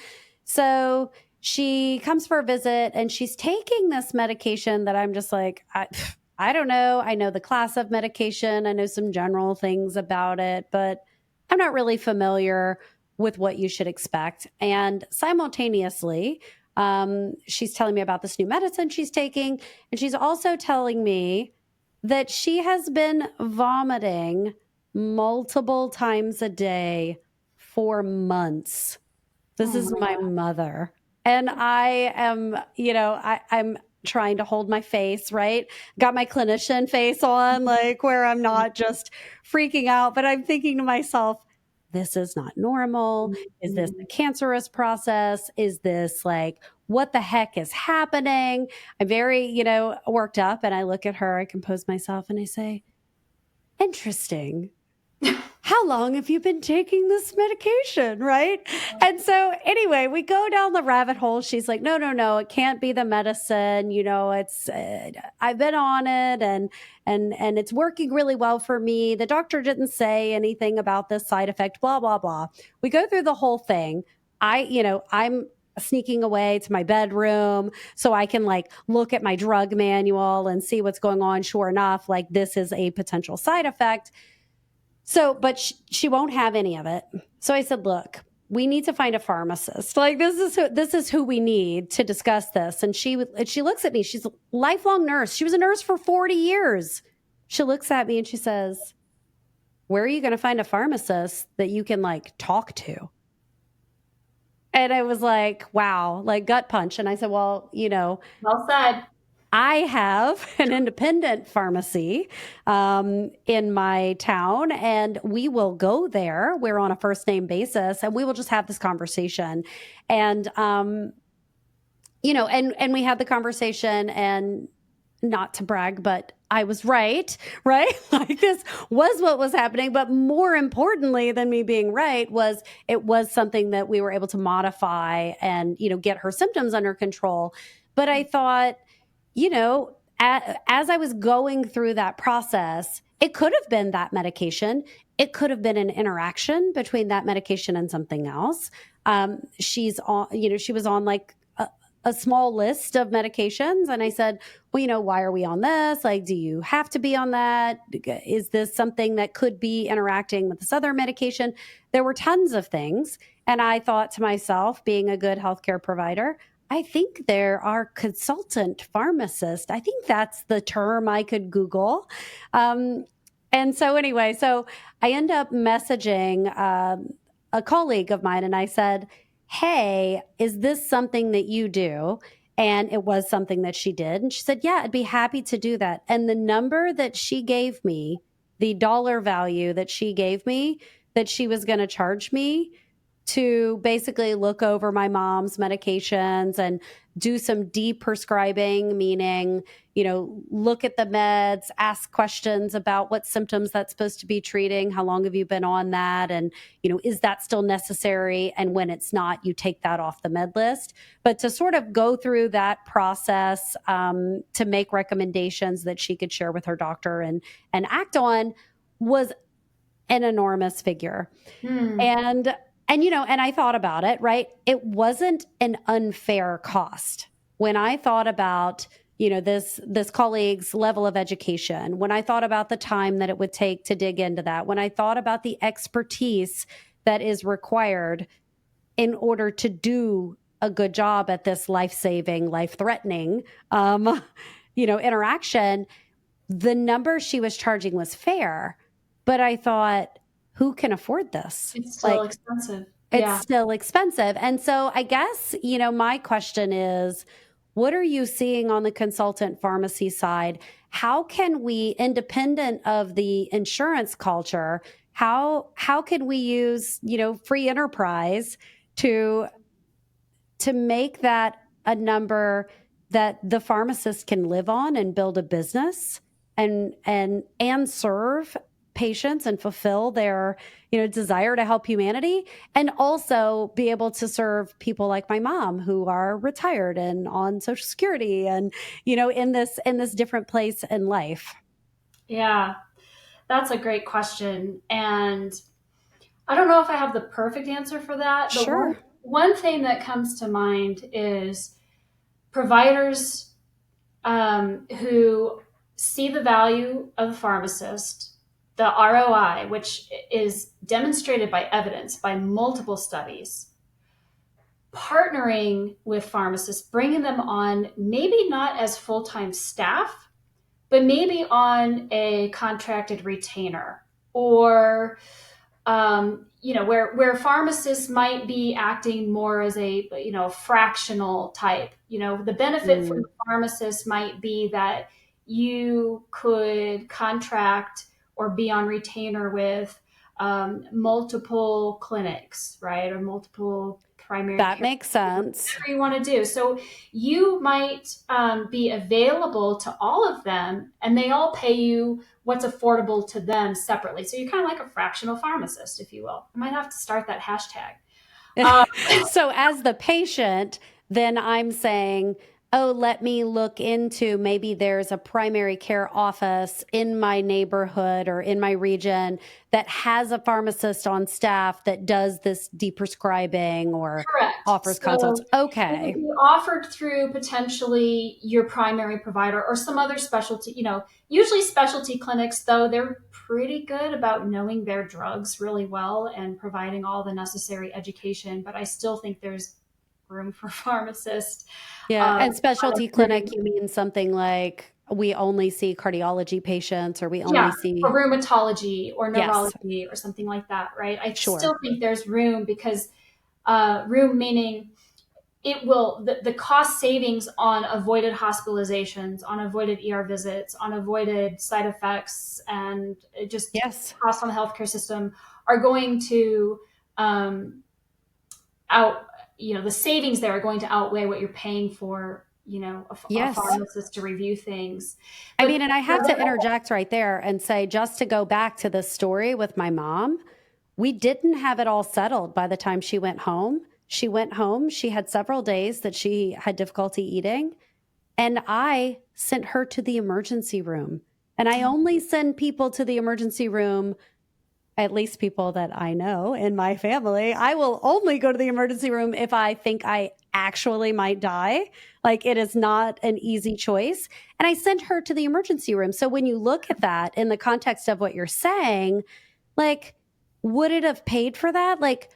So she comes for a visit and she's taking this medication that I'm just like, I don't know. I know the class of medication. I know some general things about it, but I'm not really familiar with what you should expect. And simultaneously, she's telling me about this new medicine she's taking. And she's also telling me that she has been vomiting multiple times a day for months. This is my mother. And I am, I'm trying to hold my face, right? Got my clinician face on, like where I'm not just freaking out, but I'm thinking to myself, this is not normal. Is this a cancerous process? Is this like, what the heck is happening? I'm very, worked up, and I look at her, I compose myself, and I say, interesting. How long have you been taking this medication? Right. And so anyway, we go down the rabbit hole. She's like, no, it can't be the medicine. It's, I've been on it and it's working really well for me. The doctor didn't say anything about this side effect, blah, blah, blah. We go through the whole thing. I'm sneaking away to my bedroom so I can like look at my drug manual and see what's going on. Sure enough, like this is a potential side effect. So, but she won't have any of it. So I said, look, we need to find a pharmacist. Like this is who we need to discuss this. And she looks at me. She's a lifelong nurse. She was a nurse for 40 years. She looks at me and she says, where are you going to find a pharmacist that you can like talk to? And I was like, wow, like gut punch. And I said, well, Well said. I have an independent pharmacy in my town, and we will go there. We're on a first name basis, and we will just have this conversation. And, and we had the conversation, and not to brag, but I was right? Like this was what was happening. But more importantly than me being right was it was something that we were able to modify and, get her symptoms under control. But I thought, as I was going through that process, it could have been that medication. It could have been an interaction between that medication and something else. She's on, she was on like a small list of medications. And I said, well, why are we on this? Like, do you have to be on that? Is this something that could be interacting with this other medication? There were tons of things. And I thought to myself, being a good healthcare provider, I think there are consultant pharmacists. I think that's the term I could Google. And so anyway, I end up messaging a colleague of mine and I said, hey, is this something that you do? And it was something that she did. And she said, yeah, I'd be happy to do that. And the number that she gave me, the dollar value that she gave me, that she was going to charge me to basically look over my mom's medications and do some deep prescribing, meaning, look at the meds, ask questions about what symptoms that's supposed to be treating, how long have you been on that, and, is that still necessary? And when it's not, you take that off the med list. But to sort of go through that process to make recommendations that she could share with her doctor and act on was an enormous figure. And I thought about it, right? It wasn't an unfair cost. When I thought about, this colleague's level of education, when I thought about the time that it would take to dig into that, when I thought about the expertise that is required in order to do a good job at this life-saving, life-threatening, interaction, the number she was charging was fair. But I thought, who can afford this? It's still expensive. It's still expensive. And so I guess, my question is, what are you seeing on the consultant pharmacy side how can we, independent of the insurance culture, how can we use, free enterprise to make that a number that the pharmacist can live on and build a business and serve patients and fulfill their desire to help humanity, and also be able to serve people like my mom who are retired and on social security and in this different place in life. Yeah, that's a great question. And I don't know if I have the perfect answer for that, but Sure. one thing that comes to mind is providers who see the value of the pharmacist, the ROI, which is demonstrated by evidence, by multiple studies, partnering with pharmacists, bringing them on, maybe not as full-time staff, but maybe on a contracted retainer, or where pharmacists might be acting more as a fractional type. The benefit for Mm. the pharmacist might be that you could contract or be on retainer with multiple clinics, right, or multiple primary That care, makes sense. whatever you want to do. So you might be available to all of them, and they all pay you what's affordable to them separately. So you're kind of like a fractional pharmacist, if you will. I might have to start that hashtag. Um, So as the patient, then I'm saying, oh, let me look into, maybe there's a primary care office in my neighborhood or in my region that has a pharmacist on staff that does this deprescribing or Correct. offers consults. So it would Okay. be offered through potentially your primary provider or some other specialty. Usually specialty clinics, though, they're pretty good about knowing their drugs really well and providing all the necessary education. But I still think there's room for pharmacists. Yeah. And On a specialty clinic, pretty, you mean something like we only see cardiology patients or we only yeah, or see. rheumatology or Yes, neurology or something like that, right? I sure. still think there's room because room meaning the cost savings on avoided hospitalizations, on avoided ER visits, on avoided side effects, and just Yes. costs on the healthcare system are going to um, out. The savings there are going to outweigh what you're paying for. A Yes. pharmacist to review things, I but mean, and I have to interject right there and say, just to go back to this story with my mom, we didn't have it all settled by the time she went home. She went home, she had several days that she had difficulty eating, and I sent her to the emergency room. And I only send people to the emergency room, at least people that I know in my family. I will only go to the emergency room if I think I actually might die. Like, it is not an easy choice. And I sent her to the emergency room. So when you look at that in the context of what you're saying, like, would it have paid for that? Like,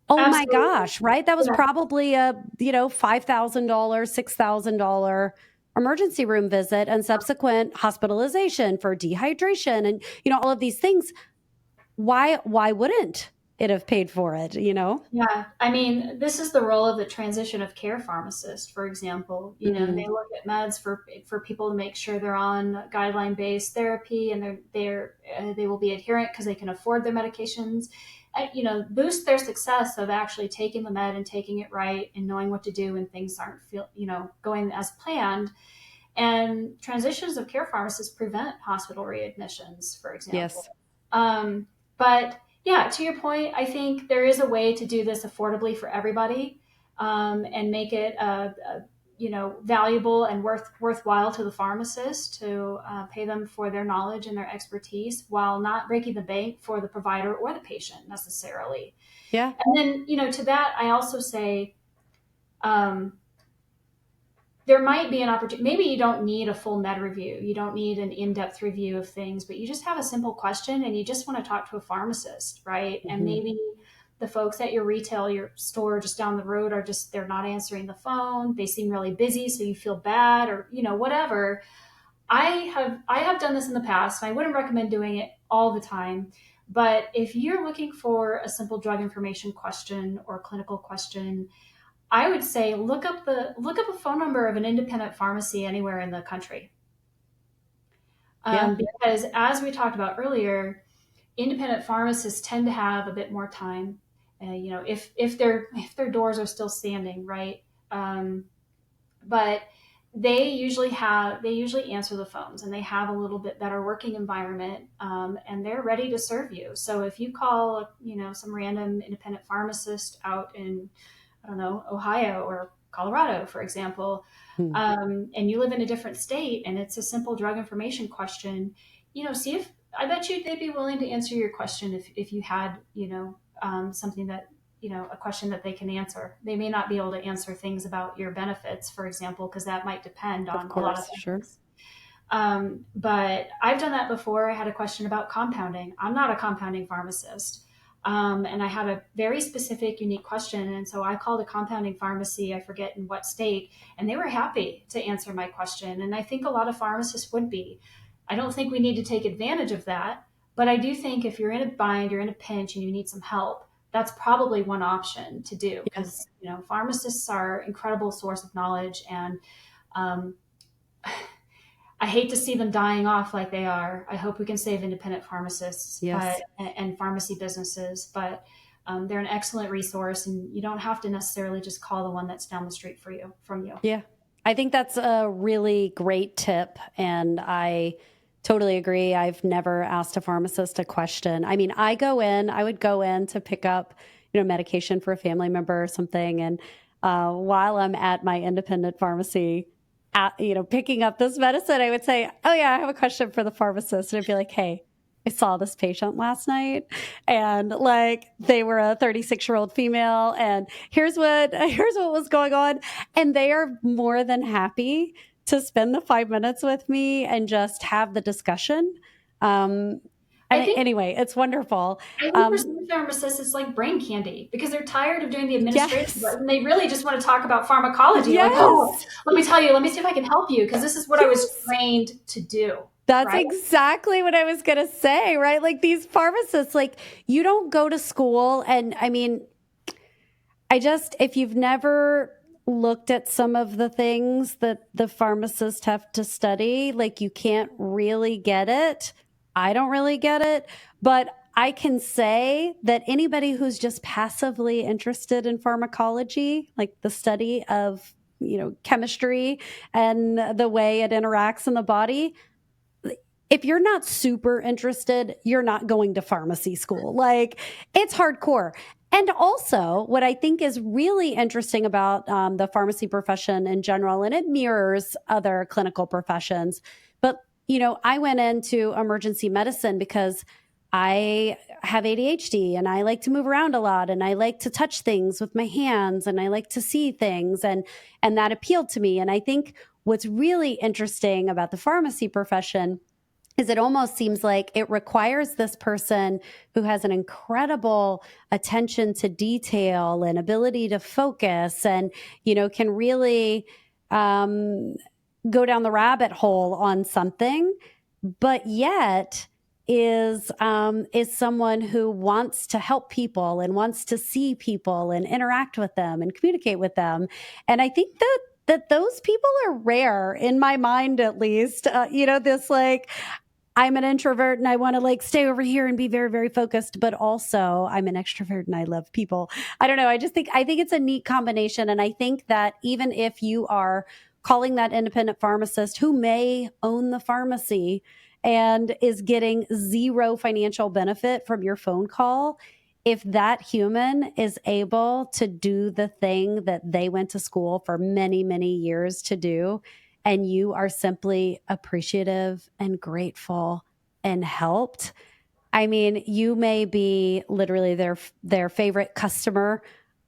oh my absolutely, gosh, right? That was yeah, probably a, $5,000, $6,000 emergency room visit and subsequent hospitalization for dehydration and, all of these things. Why wouldn't it have paid for it? yeah. I mean, this is the role of the transition of care pharmacist, for example. Mm, They look at meds for people to make sure they're on guideline based therapy, and they will be adherent because they can afford their medications. Boost their success of actually taking the med and taking it right and knowing what to do when things aren't going as planned. And transitions of care pharmacists prevent hospital readmissions, for example. yes. But yeah, to your point, I think there is a way to do this affordably for everybody, and make it valuable and worthwhile to the pharmacist to pay them for their knowledge and their expertise while not breaking the bank for the provider or the patient necessarily. Yeah. And then to that, I also say. Um, there might be an opportunity. Maybe you don't need a full med review. You don't need an in-depth review of things, but you just have a simple question and you just want to talk to a pharmacist, right? And Hmm. maybe the folks at your store just down the road they're not answering the phone. They seem really busy, so you feel bad, or whatever. I have done this in the past, and I wouldn't recommend doing it all the time. But if you're looking for a simple drug information question or clinical question, I would say look up a phone number of an independent pharmacy anywhere in the country. Yeah. Because as we talked about earlier, independent pharmacists tend to have a bit more time. If their doors are still standing, right? Um, but they usually answer the phones, and they have a little bit better working environment, and they're ready to serve you. So if you call, some random independent pharmacist out in, I don't know, Ohio or Colorado, for example, Hmm. and you live in a different state, and it's a simple drug information question, see if I bet you they'd be willing to answer your question if you had, something that, a question that they can answer. They may not be able to answer things about your benefits, for example, because that might depend Of on a lot of course. Sure. things. But I've done that before. I had a question about compounding. I'm not a compounding pharmacist. And I had a very specific, unique question. And so I called a compounding pharmacy, I forget in what state, and they were happy to answer my question. And I think a lot of pharmacists would be. I don't think we need to take advantage of that. But I do think if you're in a bind, you're in a pinch, and you need some help, that's probably one option to do, Yeah. because pharmacists are an incredible source of knowledge, and um, I hate to see them dying off like they are. I hope we can save independent pharmacists, Yes. and pharmacy businesses, but they're an excellent resource, and you don't have to necessarily just call the one that's down the street from you. Yeah. I think that's a really great tip. And I totally agree. I've never asked a pharmacist a question. I mean, I would go in to pick up, medication for a family member or something. And while I'm at my independent pharmacy, picking up this medicine, I would say, "Oh, yeah, I have a question for the pharmacist." And I'd be like, "Hey, I saw this patient last night, and like they were a 36-year-old female, and here's what was going on." And they are more than happy to spend the 5 minutes with me and just have the discussion. Um, I and think anyway, it's wonderful. I think for Um, some pharmacists, it's like brain candy because they're tired of doing the administrative yes, work, and they really just want to talk about pharmacology. Like, oh, yes, let me tell you, let me see if I can help you, because this is what I was yes. trained to do, That's right? exactly what I was going to say, right? Like these pharmacists, like you don't go to school. And I mean, if you've never looked at some of the things that the pharmacists have to study, like you can't really get it. I don't really get it. But I can say that anybody who's just passively interested in pharmacology, like the study of, chemistry and the way it interacts in the body, if you're not super interested, you're not going to pharmacy school. Like it's hardcore. And also, what I think is really interesting about the pharmacy profession in general, and it mirrors other clinical professions, but I went into emergency medicine because I have ADHD and I like to move around a lot and I like to touch things with my hands and I like to see things and that appealed to me. And I think what's really interesting about the pharmacy profession is it almost seems like it requires this person who has an incredible attention to detail and ability to focus and, can really um, go down the rabbit hole on something, but yet is someone who wants to help people and wants to see people and interact with them and communicate with them. And I think that those people are rare in my mind, at least. This like I'm an introvert and I want to like stay over here and be very, very focused, but also I'm an extrovert and I love people. I don't know. I think it's a neat combination. And I think that even if you are calling that independent pharmacist who may own the pharmacy and is getting zero financial benefit from your phone call, if that human is able to do the thing that they went to school for many, many years to do, and you are simply appreciative and grateful and helped, I mean, you may be literally their favorite customer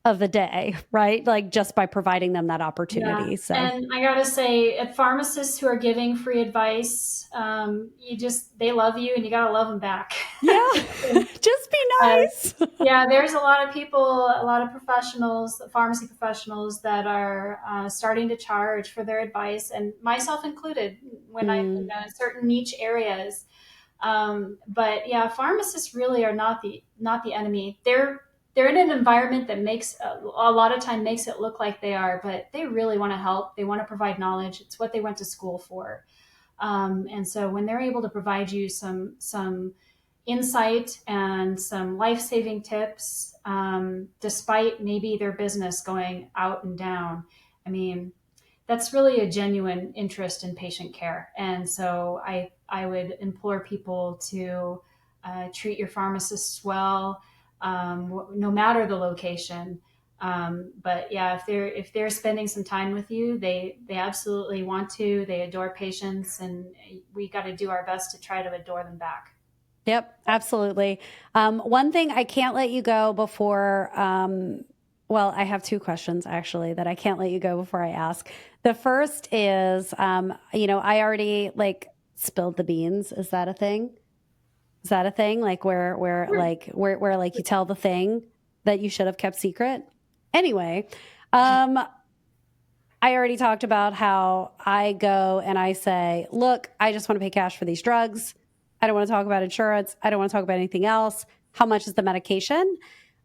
of the day, right? Like just by providing them that Yeah, opportunity. So, and I gotta say, at pharmacists who are giving free advice, they love you, and you gotta love them back. yeah, just be uh, nice. yeah, there's a lot of people, a lot of professionals, pharmacy professionals that are starting to charge for their advice, and myself included, when Mm, in certain niche areas. But yeah, pharmacists really are not the enemy. They're in an environment that makes a lot of time makes it look like they are, but they really want to help. They want to provide knowledge. It's what they went to school for. And so when they're able to provide you some insight and some life-saving tips, despite maybe their business going out and down, I mean, that's really a genuine interest in patient care. And so I would implore people to treat your pharmacists well, no matter the location. But yeah, if they're spending some time with you, they absolutely want to. They adore patients, and we got to do our best to try to adore them back. Yep, absolutely. One thing I can't let you go before, well, I have two questions actually that I can't let you go before I ask. The first is, I already spilled the beans. Is that a thing? Is that a thing? Like where you tell the thing that you should have kept secret? Anyway, I already talked about how I go and I say, look, I just want to pay cash for these drugs. I don't want to talk about insurance. I don't want to talk about anything else. How much is the medication?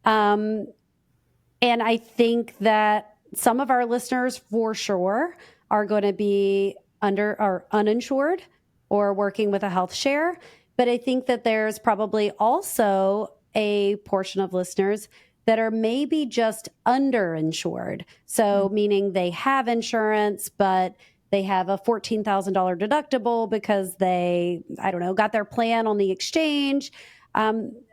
And I think that some of our listeners for sure are going to be under or uninsured or working with a health share. But I think that there's probably also a portion of listeners that are maybe just underinsured. So meaning they have insurance, but they have a $14,000 deductible because they, I don't know, got their plan on the exchange.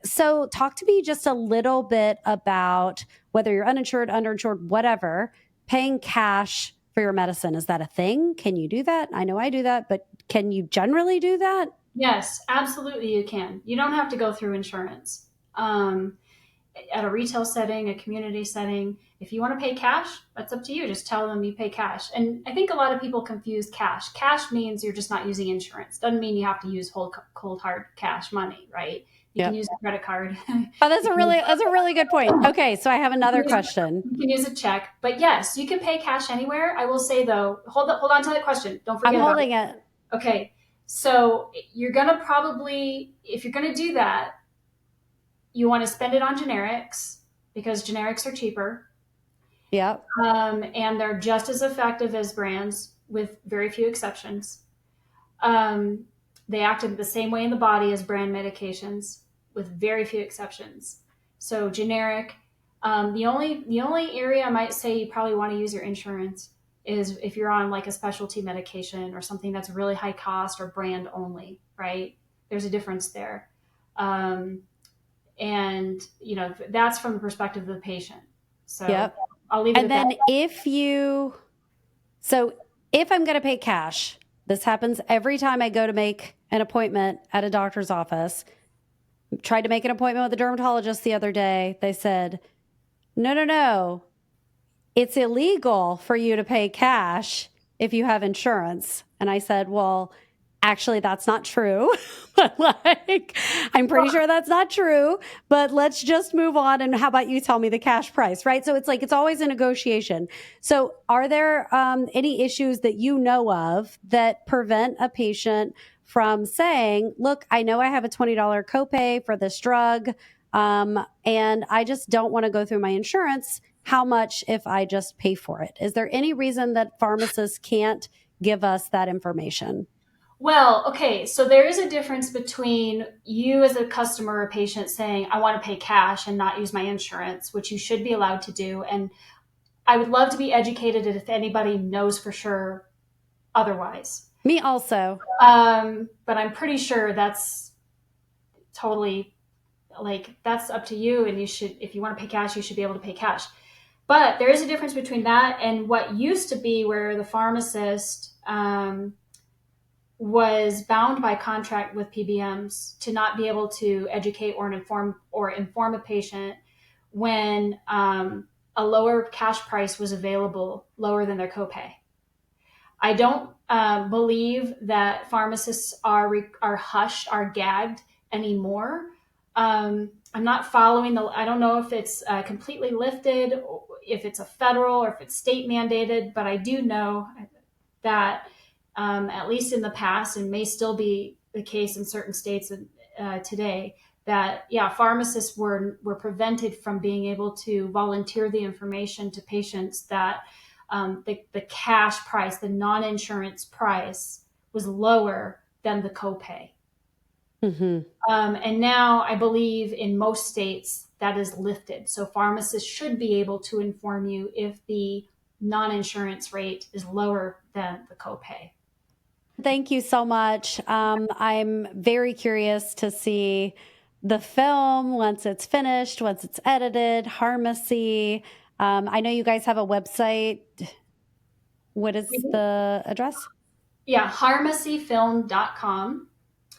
So talk to me just a little bit about whether you're uninsured, underinsured, whatever, paying cash for your medicine. Is that a thing? Can you do that? I know I do that, but can you generally do that? Yes, absolutely you can. You don't have to go through insurance. At a retail setting, a community setting, if you want to pay cash, that's up to you. Just tell them you pay cash. And I think a lot of people confuse cash. Cash means you're just not using insurance. Doesn't mean you have to use cold hard cash money, right? You can use a credit card. Oh, that's a really good point. Okay, so I have another question. You can use a check, but yes, you can pay cash anywhere. I will say though, hold on to that question. Don't forget. I'm holding it. Okay, so you're gonna probably, if you're gonna do that, you want to spend it on generics because generics are cheaper. Yeah. And they're just as effective as brands with very few exceptions. They act in the same way in the body as brand medications with very few exceptions. So generic. The only area I might say you probably want to use your insurance is if you're on like a specialty medication or something that's really high cost or brand only, right? There's a difference there. And that's from the perspective of the patient. So yep. I'll leave it and at then that. if I'm going to pay cash, this happens every time I go to make an appointment at a doctor's office. Tried to make an appointment with a dermatologist the other day. They said, no, it's illegal for you to pay cash if you have insurance. And I said, well, actually, that's not true. I'm pretty sure that's not true, but let's just move on. And how about you tell me the cash price, right? So it's always a negotiation. So are there any issues that you know of that prevent a patient from saying, look, I know I have a $20 copay for this drug, and I just don't want to go through my insurance. How much if I just pay for it? Is there any reason that pharmacists can't give us that information? Well, okay, so there is a difference between you as a customer or patient saying, I want to pay cash and not use my insurance, which you should be allowed to do. And I would love to be educated if anybody knows for sure otherwise. Me also. But I'm pretty sure that's totally that's up to you. And if you want to pay cash, you should be able to pay cash. But there is a difference between that and what used to be where the pharmacist, was bound by contract with PBMs to not be able to educate or inform a patient when a lower cash price was available, lower than their copay. I don't believe that pharmacists are hushed, are gagged anymore. I'm not following I don't know if it's completely lifted, if it's a federal or if it's state mandated, but I do know that at least in the past, and may still be the case in certain states today, that pharmacists were prevented from being able to volunteer the information to patients that the cash price, the non-insurance price, was lower than the copay. Mm-hmm. And now I believe in most states that is lifted. So pharmacists should be able to inform you if the non-insurance rate is lower than the copay. Thank you so much. I'm very curious to see the film once it's finished, once it's edited. Harmacy. I know you guys have a website. What is the address? Yeah, harmacyfilm.com.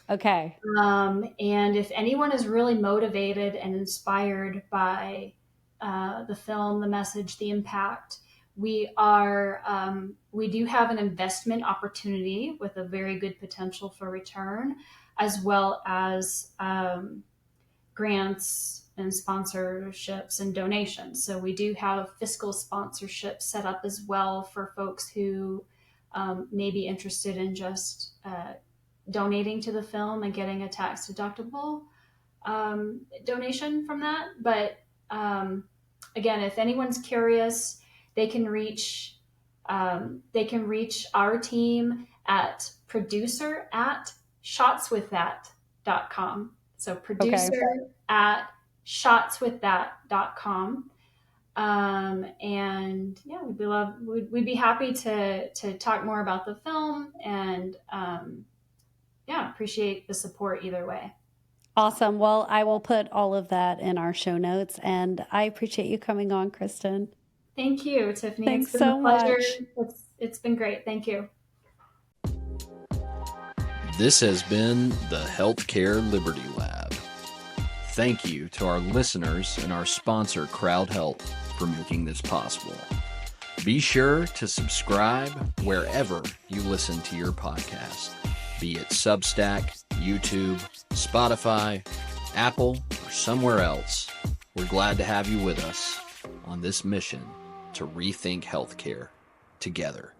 Okay. And if anyone is really motivated and inspired by the film, the message, the impact, we do have an investment opportunity with a very good potential for return, as well as grants and sponsorships and donations. So we do have fiscal sponsorship set up as well for folks who may be interested in just donating to the film and getting a tax deductible donation from that. But again, if anyone's curious, they can reach our team at producer@shotswiththat.com. So producer@shotswiththat.com. And yeah, we'd be happy to talk more about the film, and yeah, appreciate the support either way. Awesome. Well, I will put all of that in our show notes, and I appreciate you coming on, Kristin. Thank you, Tiffany. Thanks It's been so a pleasure. much. It's been great. Thank you. This has been the Healthcare Liberty Lab. Thank you to our listeners and our sponsor, Crowd Health, for making this possible. Be sure to subscribe wherever you listen to your podcast, be it Substack, YouTube, Spotify, Apple, or somewhere else. We're glad to have you with us on this mission to rethink healthcare together.